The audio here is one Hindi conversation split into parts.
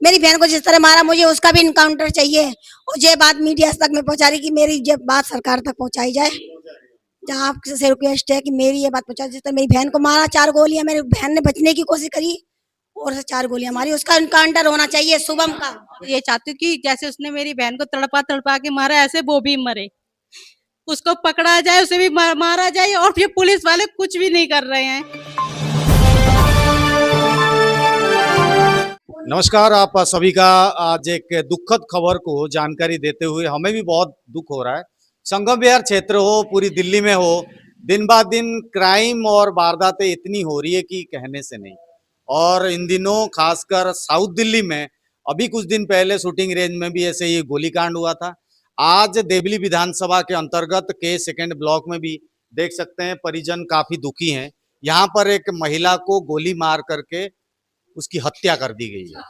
मेरी बहन को जिस तरह मारा, मुझे उसका भी इनकाउंटर चाहिए। और ये बात मीडिया तक में पहुंचा रही कि मेरी ये बात सरकार तक पहुंचाई जाए। जहाँ आपसे रिक्वेस्ट है कि मेरी ये बात पहुंचा, जिस तरह मेरी बहन को मारा 4 गोलियां, मेरी बहन ने बचने की कोशिश करी और 4 गोलियां मारी, उसका इनकाउंटर होना चाहिए शुभम का। ये चाहती हूँ कि जैसे उसने मेरी बहन को तड़पा तड़पा के मारा, ऐसे वो भी मरे, उसको पकड़ा जाए, उसे भी मारा जाए। और ये पुलिस वाले कुछ भी नहीं कर रहे हैं। नमस्कार, आप सभी का आज एक दुखद खबर को जानकारी देते हुए हमें भी बहुत दुख हो रहा है। संगम विहार क्षेत्र हो, पूरी दिल्ली में हो, दिन ब दिन क्राइम और वारदातें इतनी हो रही है कि कहने से नहीं। और इन दिनों खासकर साउथ दिल्ली में अभी कुछ दिन पहले शूटिंग रेंज में भी ऐसे ही गोलीकांड हुआ था। आज देवली विधानसभा के अंतर्गत के सेकेंड ब्लॉक में भी देख सकते हैं परिजन काफी दुखी हैं। यहाँ पर एक महिला को गोली मार करके उसकी हत्या कर दी गई है।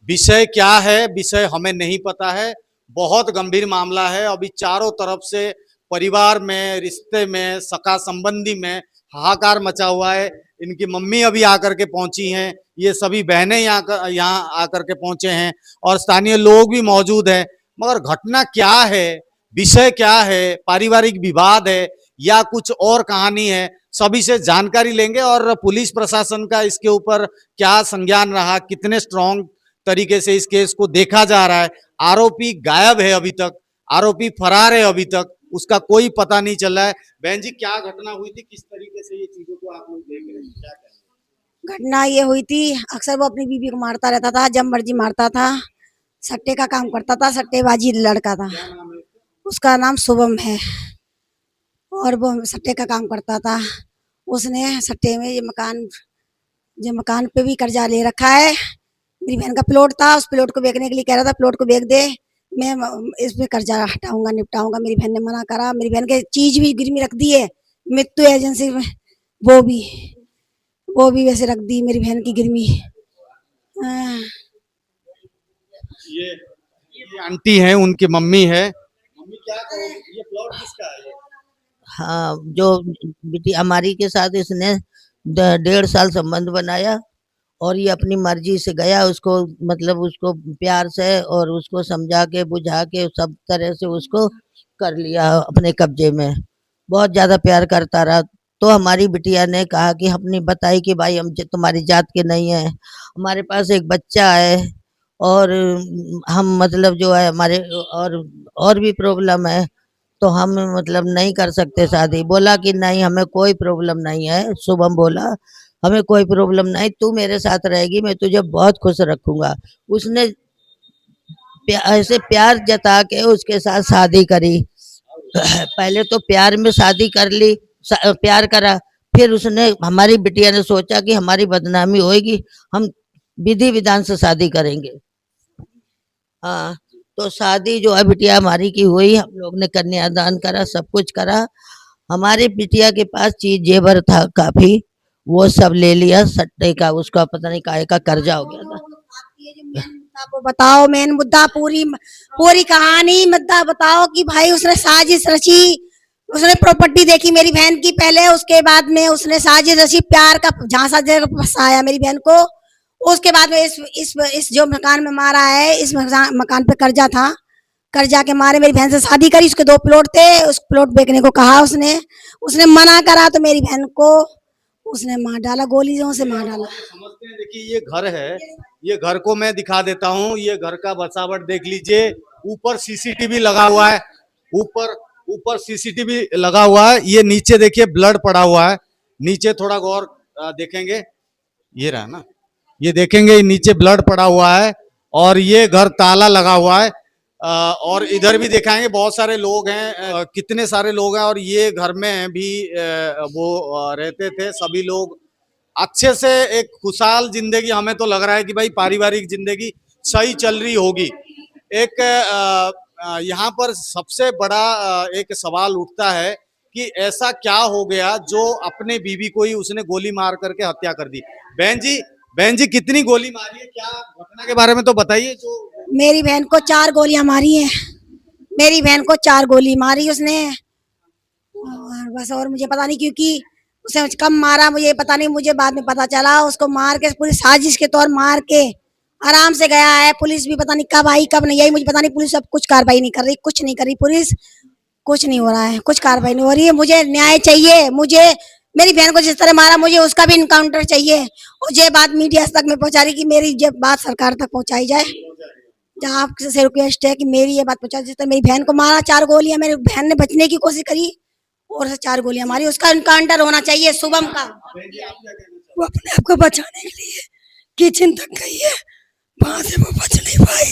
विषय क्या है, विषय हमें नहीं पता है। बहुत गंभीर मामला है। अभी चारों तरफ से परिवार में, रिश्ते में, सगा संबंधी में हाहाकार मचा हुआ है। इनकी मम्मी अभी आकर के पहुंची हैं, ये सभी बहनें यहाँ आकर के पहुंचे हैं और स्थानीय लोग भी मौजूद हैं। मगर घटना क्या है, विषय क्या है, पारिवारिक विवाद है या कुछ और कहानी है, सभी से जानकारी लेंगे। और पुलिस प्रशासन का इसके ऊपर क्या संज्ञान रहा, कितने स्ट्रॉन्ग तरीके से इस केस को देखा जा रहा है। आरोपी गायब है अभी तक, आरोपी फरार है अभी तक, उसका कोई पता नहीं चल रहा है। बहन जी, क्या घटना हुई थी, किस तरीके से ये चीजों को आप लोग देख रहे हैं, क्या कहेंगे? घटना ये हुई थी, अक्सर वो अपनी बीवी को मारता रहता था, जब मर्जी मारता था। सट्टे का काम करता था, सट्टेबाजी लड़का था। क्या नाम है उसका? उसका नाम शुभम है और वो सट्टे का काम करता था। उसने सट्टे में ये मकान पे भी कर्जा ले रखा है। मेरी बहन का प्लॉट था, उस प्लॉट को बेचने के लिए कह रहा था प्लॉट को बेच दे, मैं इस पे कर्जा हटाऊंगा, निपटाऊंगा। मेरी बहन ने मना करा। मेरी बहन के चीज भी गिरवी रख दी है, मृत्यु एजेंसी में वो भी वैसे रख दी मेरी बहन की गिरवी। ये आंटी है, उनकी मम्मी है। मम्मी, क्या कहोगे, ये प्लॉट किसका है ये? हाँ, जो बेटी हमारी के साथ इसने 1.5 साल संबंध बनाया और ये अपनी मर्जी से गया। उसको मतलब उसको प्यार से और उसको समझा के बुझा के सब तरह से उसको कर लिया अपने कब्जे में। बहुत ज़्यादा प्यार करता रहा। तो हमारी बिटिया ने कहा कि अपनी बताई कि भाई हम तुम्हारी जात के नहीं हैं, हमारे पास एक बच्चा है और हम मतलब जो है हमारे और भी प्रॉब्लम है, तो हम मतलब नहीं कर सकते शादी। बोला कि नहीं, हमें कोई प्रॉब्लम नहीं है। शुभम बोला हमें कोई प्रॉब्लम नहीं, तू मेरे साथ रहेगी, मैं तुझे बहुत खुश रखूंगा। उसने ऐसे प्यार जता के उसके साथ शादी करी। पहले तो प्यार में शादी कर ली, प्यार करा। फिर उसने, हमारी बिटिया ने सोचा कि हमारी बदनामी होगी, हम विधि विधान से शादी करेंगे। हाँ, तो शादी जो है बिटिया हमारी की हुई। हम लोग ने कन्यादान करा, सब कुछ करा। हमारी बिटिया के पास चीज जेवर था काफी, वो सब ले लिया सट्टे का। उसका पता नहीं काहे का कर्जा हो गया था। वो बताओ, मेन मुद्दा, पूरी कहानी मुद्दा बताओ कि भाई उसने साजिश रची। उसने प्रॉपर्टी देखी मेरी बहन की पहले, उसके बाद में उसने साजिश रची, प्यार का झांसा देकर फंसाया मेरी बहन को। उसके बाद में इस जो मकान में मारा है, इस मकान पे कर्जा था, कर्जा के मारे मेरी बहन से शादी करी। उसके 2 प्लॉट थे, उस प्लॉट बेचने को कहा उसने मना करा, तो मेरी बहन को उसने मार डाला, गोलियों से मार डाला। समझते हैं। देखिए, ये घर है, ये घर को मैं दिखा देता हूँ। ये घर का बसावट देख लीजिए। ऊपर सीसीटीवी लगा हुआ है, ऊपर सीसीटीवी लगा हुआ है। ये नीचे देखिए ब्लड पड़ा हुआ है, नीचे थोड़ा गौर देखेंगे, ये रहा ना, ये देखेंगे नीचे ब्लड पड़ा हुआ है। और ये घर ताला लगा हुआ है। और इधर भी दिखाएंगे, बहुत सारे लोग हैं, कितने सारे लोग हैं। और ये घर में भी वो रहते थे सभी लोग अच्छे से। एक खुशहाल जिंदगी, हमें तो लग रहा है कि भाई पारिवारिक जिंदगी सही चल रही होगी। एक यहाँ पर सबसे बड़ा एक सवाल उठता है कि ऐसा क्या हो गया जो अपने बीवी को ही उसने गोली मार करके हत्या कर दी। बहन जी, कितनी गोली मारी है, क्या घटना के बारे में तो बताइए। जो मेरी बहन को 4 गोलियां मारी हैं। मेरी बहन को 4 गोली मारी उसने, और बस। और मुझे पता नहीं क्योंकि उसे कब मारा मुझे पता नहीं, मुझे बाद में पता चला। उसको मार के पूरी साजिश के तौर मार के आराम से गया है। पुलिस भी पता नहीं कब आई कब नहीं आई, मुझे पता नहीं। पुलिस अब कुछ कार्रवाई नहीं कर रही, कुछ नहीं कर रही पुलिस, कुछ नहीं हो रहा है, कुछ कार्रवाई नहीं हो रही है। मुझे न्याय चाहिए, मुझे मेरी बहन को जिस तरह मारा मुझे उसका भी इनकाउंटर चाहिए। और ये बात मीडिया तक में पहुंचा रही कि मेरी ये बात सरकार तक पहुंचाई जाए। जहाँ आपसे रिक्वेस्ट है कि मेरी ये बात पहुंचा, जिस तरह मेरी बहन को मारा 4 गोलियां, मेरी बहन ने बचने की कोशिश करी और से 4 गोलियां मारी, उसका इनकाउंटर होना चाहिए शुभम का। वो अपने आप को बचाने के लिए किचन तक गई है, वहां से वो बच नहीं पाई,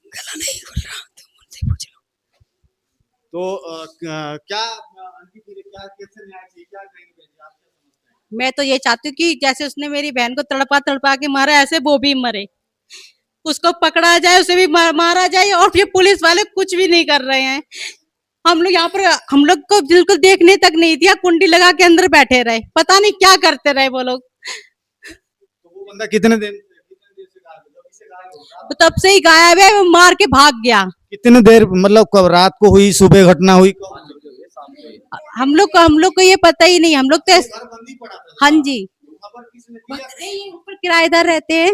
गला नहीं खुल रहा, तो उनसे पूछ लो। तो क्या आंटी फिर क्या कैसे न्याय चाहिए, क्या कहेंगे बहन जी, आप क्या समझते हैं? मैं तो ये चाहती हूँ कि जैसे उसने मेरी बहन को तड़पा तड़पा के मारा, ऐसे वो भी मरे, उसको पकड़ा जाए, उसे भी मारा जाए। और ये पुलिस वाले कुछ भी नहीं कर रहे हैं। हम लोग यहाँ पर, हम लोग को बिल्कुल देखने तक नहीं दिया, कुंडी लगा के अंदर बैठे रहे, पता नहीं क्या करते रहे वो लोग। तो वो बंदा कितने देर से गायब है? जब से गायब होगा? तो तब से ही गायब है, वो मार के भाग गया। कितने देर, मतलब कब रात को हुई, सुबह घटना हुई, कब? हम लोग को ये पता ही नहीं। हम लोग तो घर बंद ही पड़ा था। हाँ जी, खबर किसने दिया? नहीं, ऊपर किराएदार रहते हैं।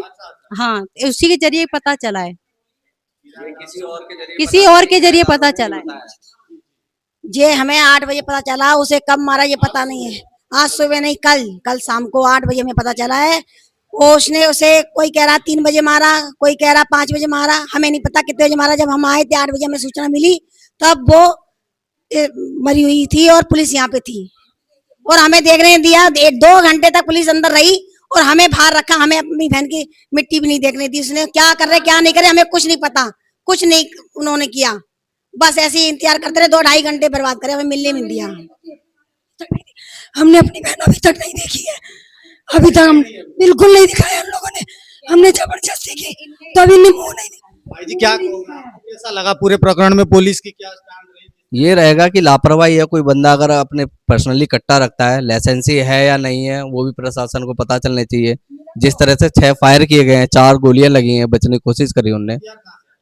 हाँ, उसी के जरिए पता चला है, किसी और के जरिए पता चला है। ये हमें 8 बजे पता चला, उसे कब मारा ये पता नहीं है। आज सुबह नहीं, कल शाम को 8 बजे में पता चला है। वो उसने उसे, कोई कह रहा 3 बजे मारा, कोई कह रहा 5 बजे मारा, हमें नहीं पता कितने बजे मारा। जब हम आए थे 8 बजे हमें सूचना मिली, तब वो मरी हुई थी और पुलिस यहाँ पे थी और हमें देखने दिया। 1-2 घंटे तक पुलिस अंदर रही और हमें बाहर रखा। हमें अपनी बहन की मिट्टी भी नहीं देखने दी। उसने क्या कर रहे क्या नहीं करे हमें कुछ नहीं पता, कुछ नहीं उन्होंने किया। बस ऐसे ही इंतजार करते रहे, 2-2.5 घंटे बर्बाद करे, हमें मिलने नहीं दिया। हमने अपनी बहन अभी तक नहीं देखी है, अभी तक हम बिल्कुल नहीं दिखाया हम लोगों ने, हमने जबरदस्ती की तो अभी मुंह नहीं दिखा। भाई जी क्या कहोगे? आपको कैसा लगा पूरे प्रकरण में पुलिस की क्या स्टैंड रही? ये रहेगा कि लापरवाही है। कोई बंदा अगर अपने पर्सनली कट्टा रखता है, लाइसेंसी है या नहीं है, वो भी प्रशासन को पता चलना चाहिए। जिस तरह से 6 फायर किए गए हैं, 4 गोलियां लगी हैं, बचने की कोशिश करी उनने।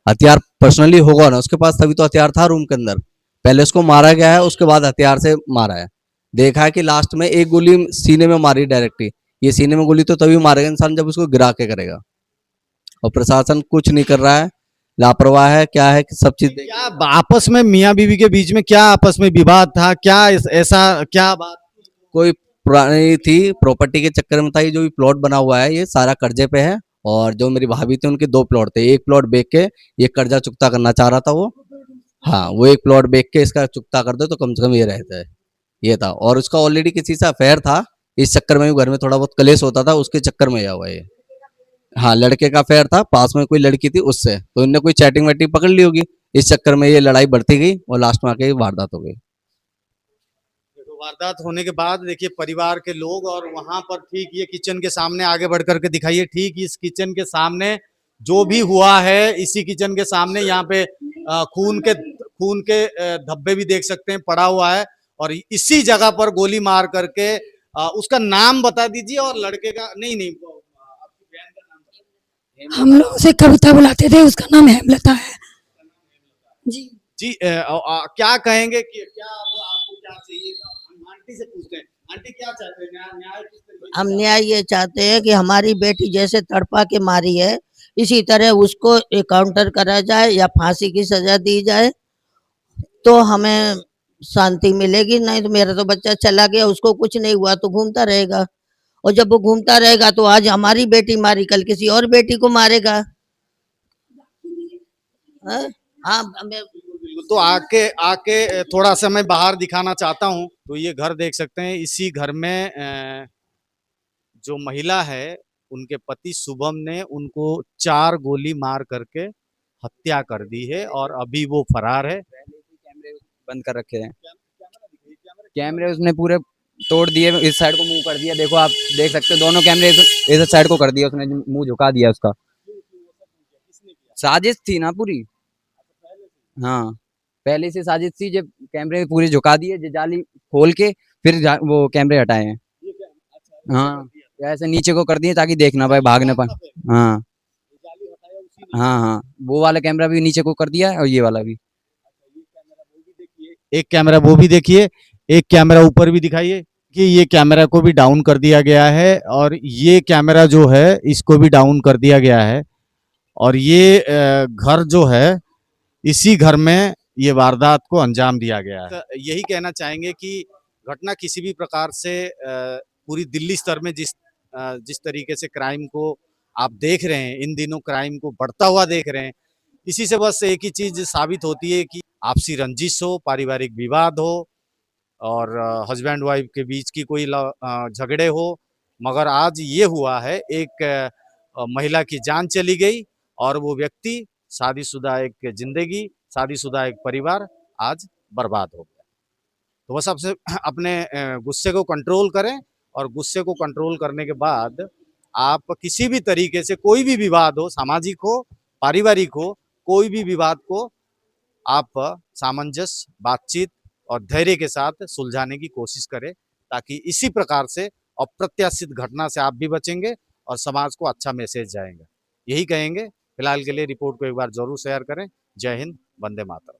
हथियार पर्सनली होगा ना उसके पास, तभी तो हथियार था रूम के अंदर। पहले उसको मारा गया है, उसके बाद हथियार से मारा है। देखा है कि लास्ट में एक गोली सीने में मारी डायरेक्टली। ये सीने में गोली तो तभी मारेगा इंसान जब उसको गिरा के करेगा, और प्रशासन कुछ नहीं कर रहा है, लापरवाह है। क्या है कि सब चीज क्या आपस में मियाँ बीवी के बीच में क्या आपस में विवाद था, क्या ऐसा क्या बात? कोई पुरानी थी, प्रॉपर्टी के चक्कर में था। ये जो भी प्लॉट बना हुआ है ये सारा कर्जे पे है, और जो मेरी भाभी थी उनके 2 प्लॉट थे। एक प्लॉट बेच के ये कर्जा चुकता करना चाह रहा था वो। हाँ, वो एक प्लॉट बेच के इसका चुकता कर दे तो कम से कम ये रहता है, ये था। और उसका ऑलरेडी किसी से अफेयर था, इस चक्कर में भी घर में थोड़ा बहुत कलेश होता था, उसके चक्कर में आया हुआ है ये। हाँ, लड़के का अफेयर था, पास में कोई लड़की थी उससे, तो इनने कोई चैटिंग वैटिंग पकड़ ली होगी, इस चक्कर में ये लड़ाई बढ़ती गई और लास्ट में आके ये वारदात हो गई। देखो, वारदात होने के बाद देखिए परिवार के लोग, और वहां पर ठीक ये किचन के सामने आगे बढ़ करके दिखाइए, ठीक इस किचन के सामने जो भी हुआ है, इसी किचन के सामने यहाँ पे खून के धब्बे भी देख सकते हैं, पड़ा हुआ है। और इसी जगह पर गोली मार करके उसका नाम बता दीजिए, और लड़के का नहीं आपकी बहन का नाम बता। हम लोग उसे कविता बुलाते थे, उसका नाम हेमलता है जी। जी क्या कहेंगे कि क्या आपको क्या चाहिए? हम आंटी से पूछते हैं, आंटी क्या चाहते हैं, न्याय किस तरीके हम से? न्याय ये चाहते हैं कि हमारी बेटी जैसे तड़पा के मारी है, इसी तरह उसको एकाउंटर करा जाए या फांसी की सजा दी जाए, तो हमें शांति मिलेगी। नहीं तो मेरा तो बच्चा चला गया, उसको कुछ नहीं हुआ तो घूमता रहेगा, और जब वो घूमता रहेगा तो आज हमारी बेटी मारी, कल किसी और बेटी को मारेगा। हाँ, हाँ, बिल्कुल। तो आके आके थोड़ा सा मैं बाहर दिखाना चाहता हूँ। तो ये घर देख सकते हैं, इसी घर में जो महिला है उनके पति शुभम ने उनको 4 गोली मार करके हत्या कर दी है, और अभी वो फरार है। कैमरे बंद कर रखे हैं, कैमरे उसने पूरे तोड़ दिए, इस साइड को मुंह कर दिया। देखो आप देख सकते हो, दोनों कैमरे इस साइड को कर दिया उसने, मुंह झुका दिया उसका। साजिश थी ना पूरी, हाँ पहले से साजिश थी। जब कैमरे पूरे झुका दिए, जो जाली खोल के फिर वो कैमरे हटाए हैं। हाँ, ऐसे नीचे को कर दिए ताकि देख ना पाए, भाग ना पाए। हाँ हाँ हाँ, वो वाला कैमरा भी नीचे को कर दिया है, और ये वाला भी। एक कैमरा वो भी देखिए, एक कैमरा ऊपर भी दिखाइए। कि ये कैमरा को भी डाउन कर दिया गया है और ये कैमरा जो है इसको भी डाउन कर दिया गया है और ये घर जो है इसी घर में ये वारदात को अंजाम दिया गया है। तो यही कहना चाहेंगे कि घटना किसी भी प्रकार से पूरी दिल्ली स्तर में जिस तरीके से क्राइम को आप देख रहे हैं, इन दिनों क्राइम को बढ़ता हुआ देख रहे हैं, इसी से बस एक ही चीज साबित होती है कि आपसी रंजिश हो, पारिवारिक विवाद हो और हस्बैंड वाइफ के बीच की कोई झगड़े हो, मगर आज ये हुआ है एक महिला की जान चली गई और वो व्यक्ति शादीशुदा एक जिंदगी, शादीशुदा एक परिवार आज बर्बाद हो गया। तो बस आपसे अपने गुस्से को कंट्रोल करें और गुस्से को कंट्रोल करने के बाद आप किसी भी तरीके से कोई भी विवाद हो, सामाजिक हो, पारिवारिक हो, कोई भी विवाद को आप सामंजस्य, बातचीत और धैर्य के साथ सुलझाने की कोशिश करें ताकि इसी प्रकार से अप्रत्याशित घटना से आप भी बचेंगे और समाज को अच्छा मैसेज जाएगा। यही कहेंगे। फिलहाल के लिए रिपोर्ट को एक बार जरूर शेयर करें। जय हिंद, वंदे मातरम।